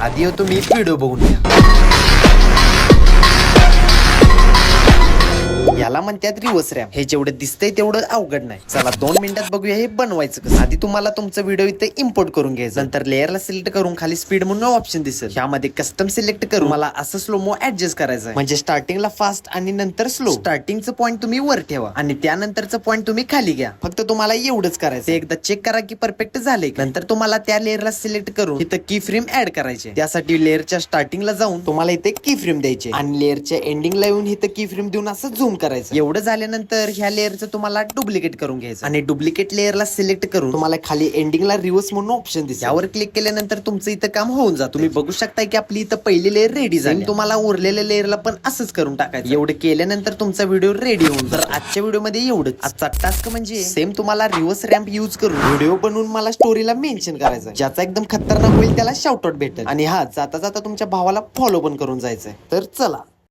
आधी येतो मी व्हिडिओ बघून घ्या. याला म्हणतात रिव्हर्स रॅम्प. हे जेवढं दिसतंय तेवढं अवघड नाही. चला 2 मिनिटात बघूया हे बनवायचं कसं. आधी तुम्हाला तुमचा व्हिडिओ इथे इम्पोर्ट करून घ्यायचं. नंतर लेअरला सिलेक्ट करून खाली स्पीड म्हणून ऑप्शन दिसेल. यामध्ये कस्टम सिलेक्ट करून मला असं स्लोमो ऍडजस्ट करायचं. म्हणजे स्टार्टिंगला फास्ट आणि नंतर स्लो. स्टार्टिंगचं पॉईंट तुम्ही वर ठेवा आणि त्यानंतरचं पॉईंट तुम्ही खाली घ्या. फक्त तुम्हाला एवढंच करायचं. एकदा चेक करा की परफेक्ट झालंय. नंतर तुम्हाला त्या लेअरला सिलेक्ट करून इथं की फ्रेम ऍड करायचे. त्यासाठी लेअरच्या स्टार्टिंगला जाऊन तुम्हाला इथे की फ्रेम द्यायचे आणि लेअरच्या एंडिंगला येऊन इथं की फ्रेम देऊन असं झूम करायचं. एवढं झाल्यानंतर ह्या लेअरचं तुम्हाला डुप्लिकेट करून घ्यायचं आणि डुप्लिकेट लेअरला सिलेक्ट करून तुम्हाला खाली एंडिंगला रिव्हर्स म्हणून ऑप्शन दिसेल. यावर क्लिक केल्यानंतर तुमचं इथं काम होऊन जातं. तुम्ही बघू शकता की आपली इथं पहिली लेअर रेडी झाली. तुम्हाला उरलेल्या लेअरला पण असंच करून टाकायचं. एवढं केल्यानंतर तुमचा व्हिडिओ रेडी होऊन जाईल. तर आजच्या व्हिडिओमध्ये एवढंच. आजचा टास्क म्हणजे सेम तुम्हाला रिव्हर्स रॅम्प यूज करून व्हिडिओ बनवून मला स्टोरीला मेन्शन करायचं. ज्याचा एकदम खतरनाक होईल त्याला शाउट आउट भेटेल. आणि हा जाता जाता तुमच्या भावाला फॉलो पण करून जायचंय. तर चला.